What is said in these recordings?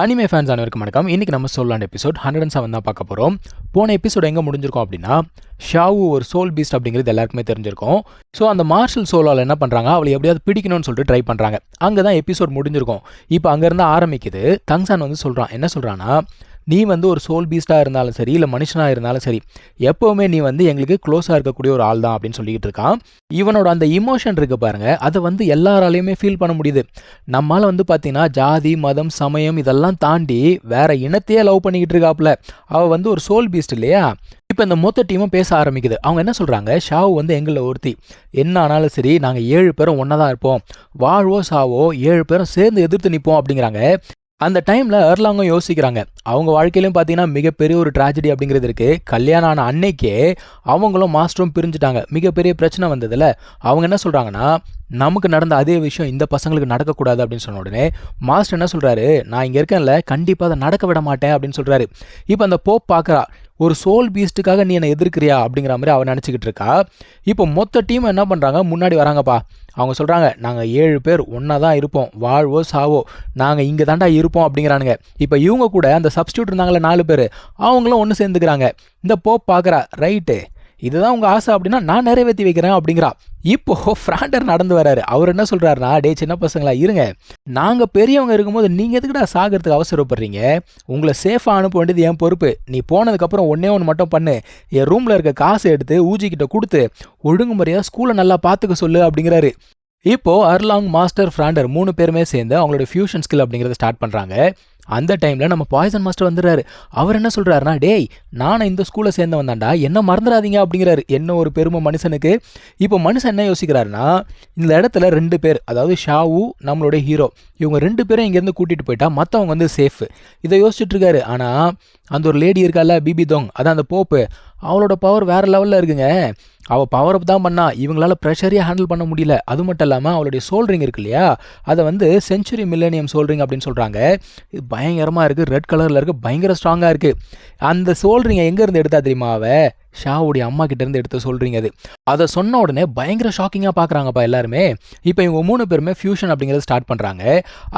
Anime fans அனைவருக்கும் வணக்கம். இன்றைக்கி நம்ம சோலாண்ட் எபிசோட் 107 தான் பார்க்க போகிறோம். போன எபிசோட் எங்கே முடிஞ்சிருக்கோம் அப்படின்னா, ஷாவு ஒரு சோல் பீஸ்ட் அப்படிங்கிறது எல்லாருக்குமே தெரிஞ்சிருக்கும். ஸோ அந்த மார்ஷல் சோலால் என்ன பண்ணுறாங்க, அவளை எப்படியாவது பிடிக்கணும்னு சொல்லிட்டு ட்ரை பண்ணுறாங்க. அங்கே தான் எபிசோட் முடிஞ்சிருக்கும். இப்போ அங்கேருந்து ஆரம்பிக்குது. தங்சான் வந்து சொல்கிறான், என்ன சொல்கிறான்னா, நீ வந்து ஒரு சோல் பீஸ்டாக இருந்தாலும் சரி, இல்லை மனுஷனாக இருந்தாலும் சரி, எப்போவுமே நீ வந்து எங்களுக்கு க்ளோஸாக இருக்கக்கூடிய ஒரு ஆள் தான் அப்படின்னு சொல்லிக்கிட்டு இருக்கான். இவனோட அந்த இமோஷன் இருக்குது பாருங்க, அதை வந்து எல்லாராலையுமே ஃபீல் பண்ண முடியுது. நம்மளால் வந்து பார்த்தீங்கன்னா ஜாதி, மதம், சமயம் இதெல்லாம் தாண்டி வேற இனத்தையே லவ் பண்ணிக்கிட்டு இருக்காப்புல. அவள் வந்து ஒரு சோல் பீஸ்ட் இல்லையா? இப்போ இந்த மொத்த டீமும் பேச ஆரம்பிக்குது. அவங்க என்ன சொல்கிறாங்க, ஷாவு வந்து எங்களில் ஒருத்தி, என்ன ஆனாலும் சரி நாங்கள் 7 பேரும் ஒன்றா தான் இருப்போம், வாழ்வோ சாவோ 7 பேரும் சேர்ந்து எதிர்த்து நிற்போம் அப்படிங்கிறாங்க. அந்த டைமில் எர்லாங்கும் யோசிக்கிறாங்க. அவங்க வாழ்க்கையிலும் பார்த்தீங்கன்னா மிகப்பெரிய ஒரு ட்ராஜடி அப்படிங்கிறது இருக்குது. கல்யாணம் ஆன அன்னைக்கே அவங்களும் மாஸ்டரும் பிரிஞ்சுட்டாங்க. மிகப்பெரிய பிரச்சனை வந்ததில் அவங்க என்ன சொல்கிறாங்கன்னா, நமக்கு நடந்த அதே விஷயம் இந்த பசங்களுக்கு நடக்கக்கூடாது அப்படின்னு சொன்ன உடனே மாஸ்டர் என்ன சொல்கிறாரு, நான் இங்கே இருக்கேன்ல, கண்டிப்பாக அதை நடக்க விட மாட்டேன் அப்படின்னு சொல்கிறாரு. இப்போ அந்த போப் பார்க்குறா, ஒரு சோல் பீஸ்ட்டுக்காக நீ என்னை எதிர்க்கிறியா அப்படிங்கிற மாதிரி அவன் நினச்சிக்கிட்டு இருக்கா. இப்போ மொத்த டீம் என்ன பண்ணுறாங்க, முன்னாடி வராங்கப்பா. அவங்க சொல்கிறாங்க, நாங்கள் 7 பேர் ஒன்றா தான் இருப்போம், வாழ்வோ சாவோ நாங்கள் இங்கே தாண்டா இருப்போம் அப்படிங்கிறானுங்க. இப்போ இவங்க கூட அந்த சப்ஸ்டியூட் இருந்தாங்களே 4 பேர், அவங்களும் ஒன்று சேர்ந்துக்கிறாங்க. இந்த போப் பார்க்குறா, ரைட்டு இதுதான் உங்கள் ஆசை அப்படின்னா நான் நிறைவேற்றி வைக்கிறேன் அப்படிங்கிறா. இப்போ ஃப்ராண்டர் நடந்து வராரு. அவர் என்ன சொல்கிறாருன்னா, டே சின்ன பசங்களா இருங்க, நாங்கள் பெரியவங்க இருக்கும்போது நீங்கள் எதுக்குடா சாகிறதுக்கு அவசரப்படுறீங்க, உங்களை சேஃபாக அனுப்ப வேண்டியது என் பொறுப்பு. நீ போனதுக்கப்புறம் ஒன்று மட்டும் பண்ணு, என் ரூமில் இருக்க காசை எடுத்து ஊஜிக்கிட்ட கொடுத்து ஒழுங்குமுறையாக ஸ்கூலை நல்லா பார்த்துக்க சொல்லு அப்படிங்கிறாரு. இப்போது அர்லாங், மாஸ்டர், ஃப்ராண்டர் 3 பேருமே சேர்ந்து அவங்களோட ஃபியூஷன் ஸ்கில் அப்படிங்கிறத ஸ்டார்ட் பண்ணுறாங்க. அந்த டைமில் நம்ம பாய்சன் மாஸ்டர் வந்துடுறாரு. அவர் என்ன சொல்கிறாருன்னா, டேய் நானும் இந்த ஸ்கூலில் சேர்ந்து வந்தாண்டா, என்ன மறந்துடாதீங்க அப்படிங்கிறாரு. என்ன ஒரு பெருமை மனுஷனுக்கு. இப்போ மனுஷன் என்ன யோசிக்கிறாருன்னா, இந்த இடத்துல 2 பேர், அதாவது ஷாவு நம்மளோட ஹீரோ, இவங்க 2 பேரும் இங்கேருந்து கூட்டிகிட்டு போயிட்டா மற்றவங்க வந்து சேஃப், இதை யோசிச்சுட்டு இருக்காரு. ஆனால் அந்த ஒரு லேடி இருக்கால, பிபி தோங், அதான் அந்த போப்பு, அவளோட பவர் வேறு லெவலில் இருக்குங்க. அவள் பவர் அப் தான் பண்ணா, இவங்களால ப்ரெஷரையே ஹேண்டில் பண்ண முடியல. அது மட்டும் இல்லாமல் அவளுடைய சோல்ரிங் இருக்கு இல்லையா, அதை வந்து செஞ்சுரி மில்லேனியம் சோல்ரிங் அப்படின்னு சொல்கிறாங்க. இது பயங்கரமாக இருக்குது, ரெட் கலரில் இருக்குது, பயங்கர ஸ்ட்ராங்காக இருக்குது. அந்த சோல்ரிங்கை எங்கேருந்து எடுத்தா தெரியுமா, அவள் ஷாவுடைய அம்மா கிட்டேருந்து எடுத்து சொல்கிறீங்க. அதை சொன்ன உடனே பயங்கர ஷாக்கிங்காக பார்க்குறாங்கப்பா எல்லாருமே. இப்போ இவங்க 3 பேருமே ஃபியூஷன் அப்படிங்கிறத ஸ்டார்ட் பண்ணுறாங்க.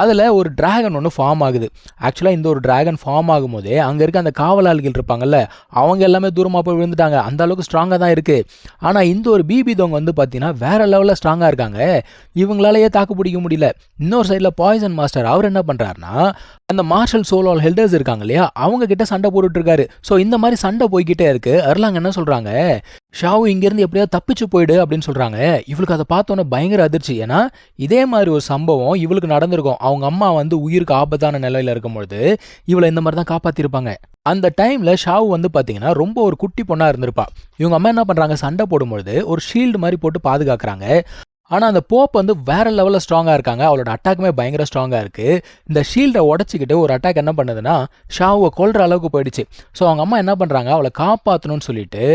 அதில் ஒரு டிராகன் ஒன்று ஃபார்ம் ஆகுது. ஆக்சுவலாக இந்த ஒரு டிராகன் ஃபார்ம் ஆகும்போதே அங்கே இருக்க அந்த காவலாளிகள் இருப்பாங்கல்ல, அவங்க எல்லாமே தூரமாக போய் விழுந்துட்டாங்க. அந்த அளவுக்கு ஸ்ட்ராங்காக தான் இருக்குது. ஆனால் இந்த ஒரு பிபி தோங்க வந்து பார்த்தீங்கன்னா வேறு லெவலில் ஸ்ட்ராங்காக இருக்காங்க. இவங்களாலேயே தாக்கு பிடிக்க முடியல. இன்னொரு சைடில் பாய்சன் மாஸ்டர் அவர் என்ன பண்ணுறாருன்னா, அந்த மார்ஷல் சோலால் ஹெல்டர்ஸ் இருக்காங்க இல்லையா, அவங்க கிட்ட சண்டை போட்டுட்டு இருக்காரு. ஸோ இந்த மாதிரி சண்டை போய்கிட்டே இருக்கு. அர்லாங் என்ன சொல்கிறாங்க, ஷாவு இங்கேருந்து எப்படியாவது தப்பிச்சு போயிடு அப்படின்னு சொல்கிறாங்க. இவளுக்கு அதை பார்த்தோன்னே பயங்கர அதிர்ச்சி. ஏன்னா இதே மாதிரி ஒரு சம்பவம் இவளுக்கு நடந்திருக்கும். அவங்க அம்மா வந்து உயிருக்கு ஆபத்தான நிலையில் இருக்கும்பொழுது இவளை இந்த மாதிரி தான் காப்பாற்றிருப்பாங்க. அந்த டைமில் ஷாவு வந்து பார்த்தீங்கன்னா ரொம்ப ஒரு குட்டி பொண்ணாக இருந்திருப்பா. இவங்க அம்மா என்ன பண்ணுறாங்க, சண்டை போடும்பொழுது ஒரு ஷீல்டு மாதிரி போட்டு பாதுகாக்கிறாங்க. ஆனால் அந்த போப் வந்து வேறு லெவலில் ஸ்ட்ராங்காக இருக்காங்க. அவளோட அட்டாக்குமே பயங்கர ஸ்ட்ராங்காக இருக்குது. இந்த ஷீல்டை உடச்சிக்கிட்டு ஒரு அட்டாக் என்ன பண்ணுதுன்னா, ஷாவை கொல்ற அளவுக்கு போயிடுச்சு. ஸோ அவங்க அம்மா என்ன பண்ணுறாங்க, அவளை காப்பாற்றணும்னு சொல்லிட்டு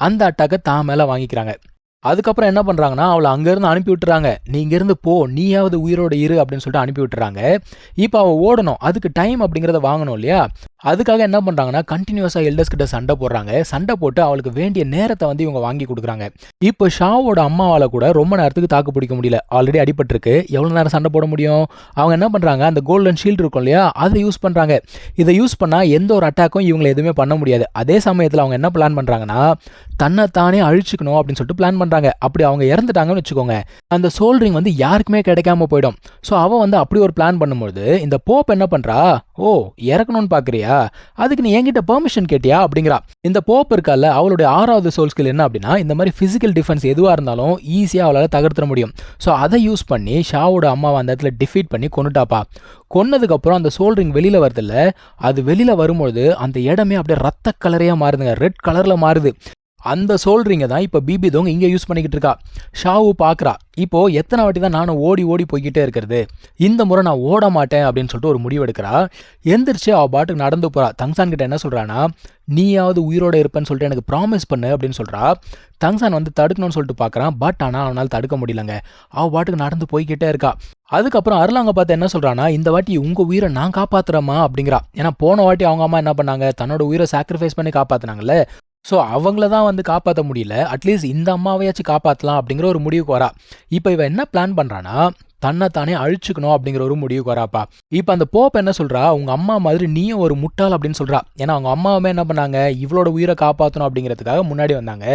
அந்த அட்டாக்கை தான் மேலே வாங்கிக்கிறாங்க. அதுக்கப்புறம் என்ன பண்ணுறாங்கன்னா, அவளை அங்கேருந்து அனுப்பி விட்டுறாங்க. நீ இங்கேருந்து போ, நீயாவது உயிரோடு இரு அப்படின்னு சொல்லிட்டு அனுப்பி விட்டுறாங்க. இப்போ அவள் ஓடணும், அதுக்கு டைம் அப்படிங்கிறத வாங்கணும் இல்லையா, அதுக்காக என்ன பண்ணுறாங்கன்னா கண்டினியூஸாக எல்டர்ஸ் கிட்ட சண்டை போடுறாங்க. சண்டை போட்டு அவளுக்கு வேண்டிய நேரத்தை வந்து இவங்க வாங்கி கொடுக்குறாங்க. இப்போ ஷாவோட அம்மாவால் கூட ரொம்ப நேரத்துக்கு தாக்கு பிடிக்க முடியல, ஆல்ரெடி அடிபட்டிருக்கு. எவ்வளோ நேரம் சண்டை போட முடியும்? அவங்க என்ன பண்ணுறாங்க, அந்த கோல்டன் ஷீல்டு இருக்கும் இல்லையா, அதை யூஸ் பண்ணுறாங்க. இதை யூஸ் பண்ணால் எந்த ஒரு அட்டாக்கும் இவங்களை எதுவுமே பண்ண முடியாது. அதே சமயத்தில் அவங்க என்ன பிளான் பண்ணுறாங்கன்னா, தன்னைத்தானே அழிச்சுக்கணும் அப்படின்னு சொல்லிட்டு பிளான் பண்ணுறாங்க. அப்படி அவங்க இறந்துட்டாங்கன்னு வச்சுக்கோங்க, அந்த சோல்ரிங் வந்து யாருக்குமே கிடைக்காம போயிடும். ஸோ அவள் வந்து அப்படி ஒரு பிளான் பண்ணும்போது இந்த போப் என்ன பண்ணுறா, ஓ இறக்கணும்னு பார்க்குறியா, அதுக்கு நீ என்கிட்ட பெர்மிஷன் கேட்டியா அப்படிங்கிறா. இந்த போப் இருக்கால, அவளுடைய 6வது சோல் ஸ்கில் என்ன அப்படின்னா, இந்த மாதிரி ஃபிசிக்கல் டிஃபென்ஸ் எதுவாக இருந்தாலும் ஈஸியாக அவளால் தகர்த்துட முடியும். ஸோ அதை யூஸ் பண்ணி ஷாவோட அம்மாவை அந்த இடத்துல டிஃபீட் பண்ணி கொண்டுட்டாப்பா. கொன்னதுக்கப்புறம் அந்த சோல்ரிங் வெளியில் வருதில்ல, அது வெளியில் வரும்பொழுது அந்த இடமே அப்படியே ரத்த கலரையாக மாறுதுங்க, ரெட் கலரில் மாறுது. அந்த சோல்ரிங்கை தான் இப்போ பிபி தோங்க இங்கே யூஸ் பண்ணிக்கிட்டு இருக்கா. ஷாவு பார்க்குறா, இப்போது எத்தனை வாட்டி தான் நானும் ஓடி ஓடி போய்கிட்டே இருக்கிறது, இந்த முறை நான் ஓட மாட்டேன் அப்படின்னு சொல்லிட்டு ஒரு முடிவு எடுக்கிறா. எந்திரிச்சு அவள் பாட்டுக்கு நடந்து போகிறா. தங்சான் கிட்ட என்ன சொல்கிறான்னா, நீயாவது உயிரோடு இருப்பேன்னு சொல்லிட்டு எனக்கு ப்ராமிஸ் பண்ணு அப்படின்னு சொல்கிறா. தங்சான் வந்து தடுக்கணும்னு சொல்லிட்டு பார்க்குறான். பட் ஆனால் அவனால் தடுக்க முடியலங்க. அவள் பாட்டுக்கு நடந்து போய்கிட்டே இருக்கா. அதுக்கப்புறம் அருளாங்க பார்த்து என்ன சொல்கிறான்னா, இந்த வாட்டி உங்கள் உயிரை நான் காப்பாற்றுறேம்மா அப்படிங்கிறா. ஏன்னா போன வாட்டி அவங்க அம்மா என்ன பண்ணாங்க, தன்னோட உயிரை சாக்ரிஃபைஸ் பண்ணி காப்பாற்றினாங்கல்ல. ஸோ அவங்கள தான் வந்து காப்பாற்ற முடியல, அட்லீஸ்ட் இந்த அம்மாவையாச்சும் காப்பாற்றலாம் அப்படிங்கிற ஒரு முடிவுக்கு வரா. இப்போ இவன் என்ன பிளான் பண்ணுறான்னா, தன்னைத்தானே அழிச்சுக்கணும் அப்படிங்கிற ஒரு முடிவுக்கு வராப்பா. இப்போ அந்த போப் என்ன சொல்றா, உங்க அம்மா மாதிரி நீயும் ஒரு முட்டாள் அப்படின்னு சொல்றா. ஏன்னா அவங்க அம்மாவுமே என்ன பண்ணாங்க, இவளோட உயிரை காப்பாற்றணும் அப்படிங்கிறதுக்காக முன்னாடி வந்தாங்க.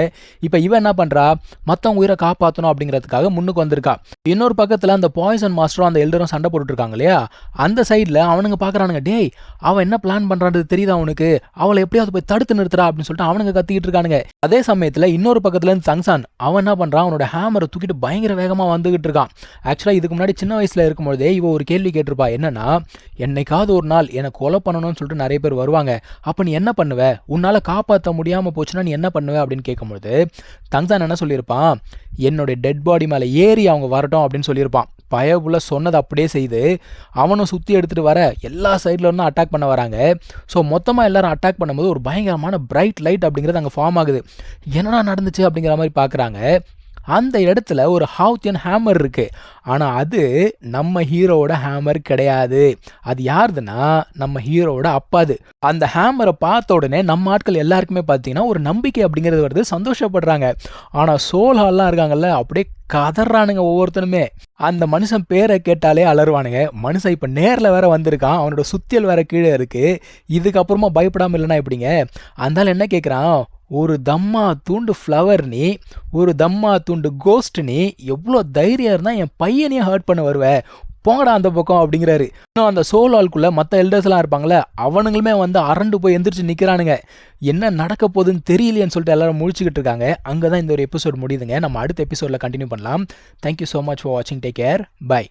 இப்போ இவ என்ன பண்றா, மற்றவங்க உயிரை காப்பாற்றணும் அப்படிங்கிறதுக்காக முன்னுக்கு வந்திருக்கா. இன்னொரு பக்கத்தில் அந்த பாய்சன் மாஸ்டரும் அந்த எல்டரும் சண்டை போட்டுட்டு இருக்காங்க இல்லையா, அந்த சைடில் அவனுங்க பார்க்குறானுங்க, டேய் அவன் என்ன பிளான் பண்ணுறான்றது தெரியுதா அவனுக்கு, அவளை எப்படியாவது போய் தடுத்து நிறுத்துறா அப்படின்னு சொல்லிட்டு அவனுங்க கத்திக்கிட்டு இருக்கானுங்க. அதே சமயத்தில் இன்னொரு பக்கத்துல இருந்து சங்சான் அவன் என்ன பண்றான், அவனோட ஹேமரை தூக்கிட்டு பயங்கர வேகமா வந்துகிட்டு இருக்கான். ஆக்சுவலா இதுக்கு முன்னாடி சின்ன வயசுல இருக்கும்போதே இவ ஒரு கேள்வி கேட்டிருப்பா, என்னன்னா என்னைக்காவது ஒரு நாள் எனக்கு கொலை பண்ணணும்னு சொல்லிட்டு நிறைய பேர் வருவாங்க, அப்ப நீ என்ன பண்ணுவ, உன்னால காப்பாற்ற முடியாம போச்சுன்னா நீ என்ன பண்ணுவ அப்படின்னு கேட்கும்போது தங்சான் என்ன சொல்லியிருப்பான், என்னோட டெட் பாடி மேலே ஏறி அவங்க வரட்டும் அப்படின்னு சொல்லியிருப்பான். பயபுள்ள சொன்னதை அப்படியே செய்து அவனும் சுற்றி எடுத்துகிட்டு வர எல்லா சைடில் இருந்தும் அட்டாக் பண்ண வராங்க. ஸோ மொத்தமாக எல்லாரும் அட்டாக் பண்ணும்போது ஒரு பயங்கரமான பிரைட் லைட் அப்படிங்கிறது அங்கே ஃபார்ம் ஆகுது. என்னடா நடந்துச்சு அப்படிங்கிற மாதிரி பார்க்குறாங்க. அந்த இடத்துல ஒரு ஹவுத்தியன் ஹேமர் இருக்கு. ஆனால் அது நம்ம ஹீரோவோட ஹேமர் கிடையாது. அது யாருதுன்னா நம்ம ஹீரோவோட அப்பாது. அந்த ஹேமரை பார்த்த உடனே நம்ம ஆட்கள் எல்லாருக்குமே பார்த்தீங்கன்னா ஒரு நம்பிக்கை அப்படிங்கிறது வருது, சந்தோஷப்படுறாங்க. ஆனால் சோல் ஹால்லாம் இருக்காங்கல்ல, அப்படியே கதறானுங்க ஒவ்வொருத்தனுமே. அந்த மனுஷன் பேரை கேட்டாலே அலறுவானுங்க. மனுஷன் இப்போ நேரில் வேற வந்திருக்கான், அவனோட சுத்தியல் வேற கீழே இருக்கு. இதுக்கப்புறமா பயப்படாமல் இல்லைன்னா எப்படிங்க? அந்தால என்ன கேட்குறான், ஒரு தம்மா தூண்டு ஃப்ளவர் நீ, ஒரு தம்மா தூண்டு கோஸ்ட் நீ, எவ்வளோ தைரியம் இருந்தால் என் பையனையும் ஹர்ட் பண்ண வருவேன், போங்கடா அந்த பக்கம் அப்படிங்கிறாரு. இன்னும் அந்த சோல் ஆல்குள்ளே மற்ற எல்டர்ஸ்லாம் இருப்பாங்களே, அவனுங்களுமே வந்து அரண்டு போய் எந்திரிச்சு நிற்கிறானுங்க. என்ன நடக்க போகுதுன்னு தெரியலையேன்னு சொல்லிட்டு எல்லாரும் முழிச்சுக்கிட்டு இருக்காங்க. அங்கே தான் இந்த ஒரு எபிசோட் முடியுதுங்க. நம்ம அடுத்த எபிசோடில் கண்டினியூ பண்ணலாம். தேங்க்யூ ஸோ மச் ஃபார் வாட்சிங். Take care. பை.